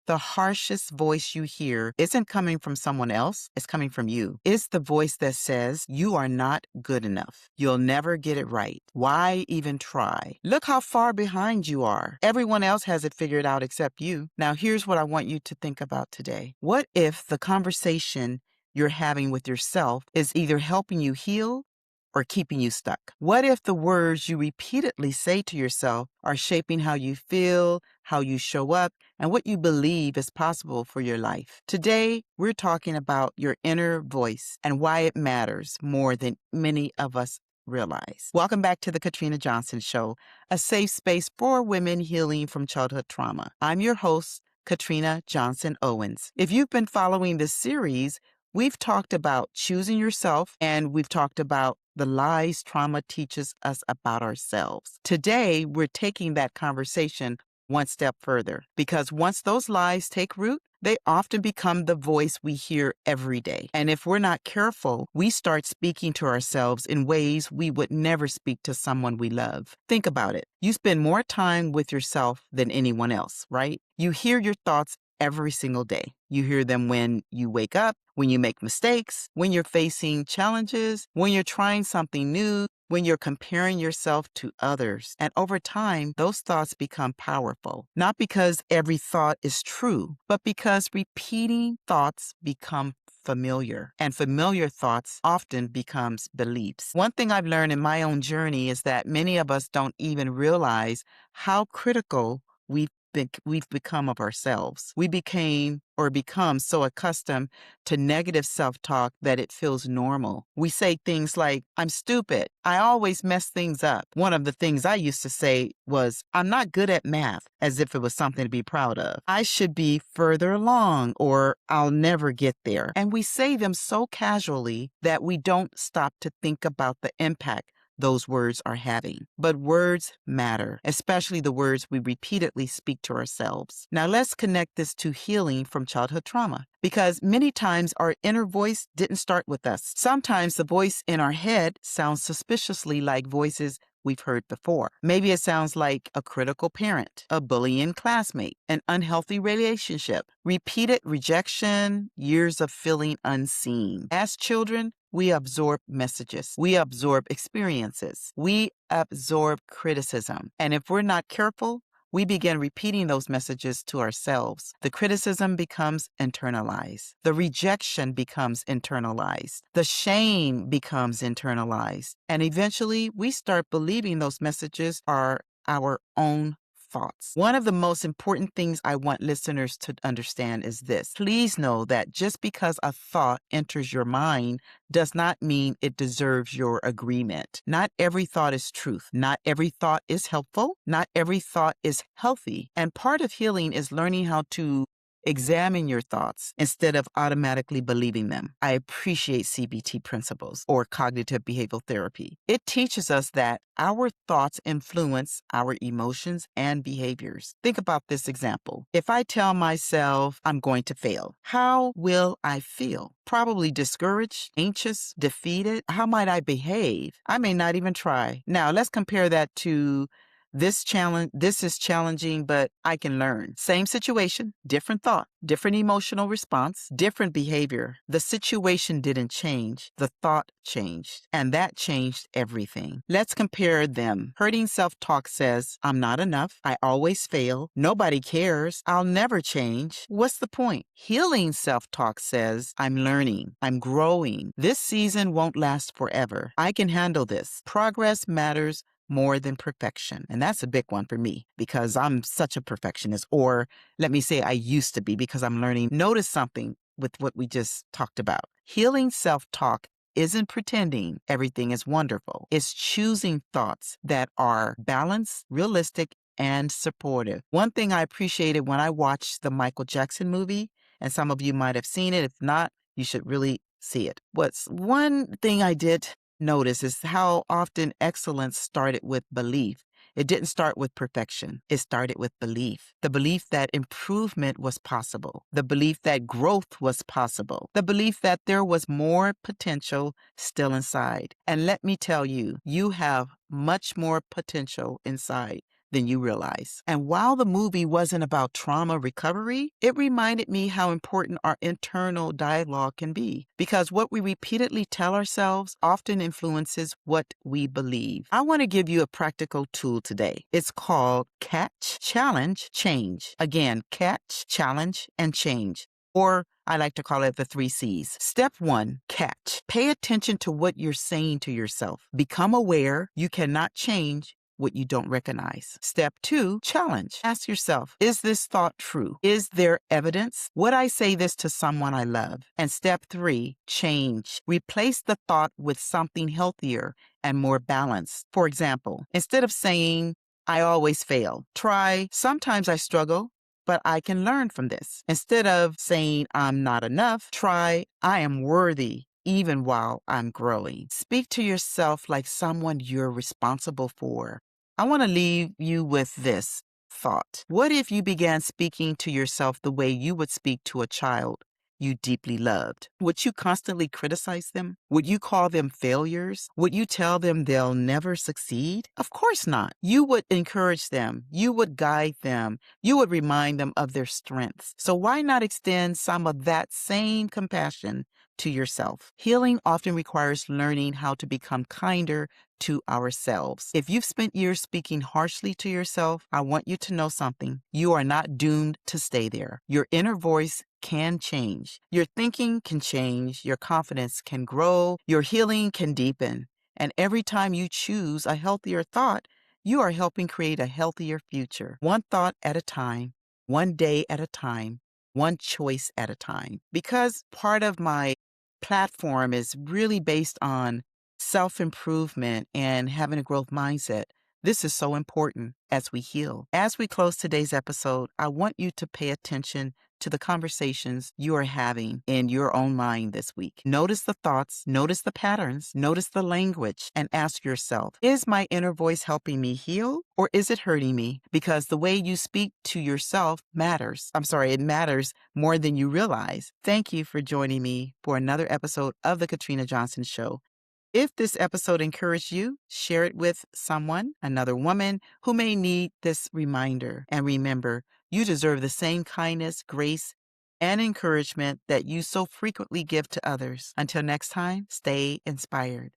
the harshest voice you hear isn't coming from someone else, it's coming from you. It's the voice that says, you are not good enough. You'll never get it right. Why even try? Look how far behind you are. Everyone else has it figured out except you. Now, here's what I want you to think about today. What if the conversation you're having with yourself is either helping you heal or keeping you stuck? What if the words you repeatedly say to yourself are shaping how you feel, how you show up, and what you believe is possible for your life? Today, we're talking about your inner voice and why it matters more than many of us realize. Welcome back to the Katrina Johnson Show, a safe space for women healing from childhood trauma. I'm your host, Katrina Johnson-Owens. If you've been following this series, we've talked about choosing yourself, and we've talked about the lies trauma teaches us about ourselves. Today, we're taking that conversation one step further, because once those lies take root, they often become the voice we hear every day. And if we're not careful, we start speaking to ourselves in ways we would never speak to someone we love. Think about it. You spend more time with yourself than anyone else, right? You hear your thoughts every single day. You hear them when you wake up, when you make mistakes, when you're facing challenges, when you're trying something new, when you're comparing yourself to others. And over time, those thoughts become powerful, not because every thought is true, but because repeating thoughts become familiar, and familiar thoughts often becomes beliefs. One thing I've learned in my own journey is that many of us don't even realize how critical we've become of ourselves. We become so accustomed to negative self-talk that it feels normal. We say things like, I'm stupid. I always mess things up. One of the things I used to say was, I'm not good at math, as if it was something to be proud of. I should be further along, or I'll never get there. And we say them so casually that we don't stop to think about the impact those words are having. But words matter, especially the words we repeatedly speak to ourselves. Now let's connect this to healing from childhood trauma, because many times our inner voice didn't start with us. Sometimes the voice in our head sounds suspiciously like voices we've heard before. Maybe it sounds like a critical parent, a bullying classmate, an unhealthy relationship, repeated rejection, years of feeling unseen. As children, we absorb messages. We absorb experiences. We absorb criticism. And if we're not careful, we begin repeating those messages to ourselves. The criticism becomes internalized. The rejection becomes internalized. The shame becomes internalized. And eventually, we start believing those messages are our own thoughts. One of the most important things I want listeners to understand is this. Please know that just because a thought enters your mind does not mean it deserves your agreement. Not every thought is truth. Not every thought is helpful. Not every thought is healthy. And part of healing is learning how to examine your thoughts instead of automatically believing them. I appreciate CBT principles, or cognitive behavioral therapy. It teaches us that our thoughts influence our emotions and behaviors. Think about this example. If I tell myself I'm going to fail, how will I feel? Probably discouraged, anxious, defeated. How might I behave? I may not even try. Now, let's compare that to this is challenging, but I can learn. Same situation, different thought, different emotional response, different behavior. The situation didn't change. The thought changed, and that changed everything. Let's compare them. Hurting self-talk says, I'm not enough. I always fail. Nobody cares. I'll never change. What's the point? Healing self-talk says, I'm learning. I'm growing. This season won't last forever. I can handle this. Progress matters more than perfection. And that's a big one for me, because I'm such a perfectionist. Or let me say I used to be, because I'm learning. Notice something with what we just talked about. Healing self-talk isn't pretending everything is wonderful. It's choosing thoughts that are balanced, realistic, and supportive. One thing I appreciated when I watched the Michael Jackson movie, and some of you might have seen it. If not, you should really see it. What's one thing I did notice is how often excellence started with belief. It didn't start with perfection. It started with belief. The belief that improvement was possible. The belief that growth was possible. The belief that there was more potential still inside. And let me tell you, you have much more potential inside than you realize. And while the movie wasn't about trauma recovery, it reminded me how important our internal dialogue can be, because what we repeatedly tell ourselves often influences what we believe. I want to give you a practical tool today. It's called Catch, Challenge, Change. Again, catch, challenge, and change. Or I like to call it the 3 C's. Step 1, catch. Pay attention to what you're saying to yourself. Become aware. You cannot change what you don't recognize. Step 2, challenge. Ask yourself, is this thought true? Is there evidence? Would I say this to someone I love? And step 3, change. Replace the thought with something healthier and more balanced. For example, instead of saying, I always fail, try, sometimes I struggle, but I can learn from this. Instead of saying I'm not enough, try I am worthy even while I'm growing. Speak to yourself like someone you're responsible for. I want to leave you with this thought. What if you began speaking to yourself the way you would speak to a child you deeply loved? Would you constantly criticize them? Would you call them failures? Would you tell them they'll never succeed? Of course not. You would encourage them. You would guide them. You would remind them of their strengths. So why not extend some of that same compassion to yourself? Healing often requires learning how to become kinder to ourselves. If you've spent years speaking harshly to yourself, I want you to know something. You are not doomed to stay there. Your inner voice can change. Your thinking can change. Your confidence can grow. Your healing can deepen. And every time you choose a healthier thought, you are helping create a healthier future. One thought at a time, one day at a time, one choice at a time. Because part of my platform is really based on self-improvement and having a growth mindset, this is so important as we heal. As we close today's episode, I want you to pay attention to the conversations you are having in your own mind this week. Notice the thoughts, notice the patterns, notice the language, and ask yourself, is my inner voice helping me heal or is it hurting me? Because the way you speak to yourself matters. It matters more than you realize. Thank you for joining me for another episode of The Katrina Johnson Show. If this episode encouraged you, share it with someone, another woman who may need this reminder. And remember, you deserve the same kindness, grace, and encouragement that you so frequently give to others. Until next time, stay inspired.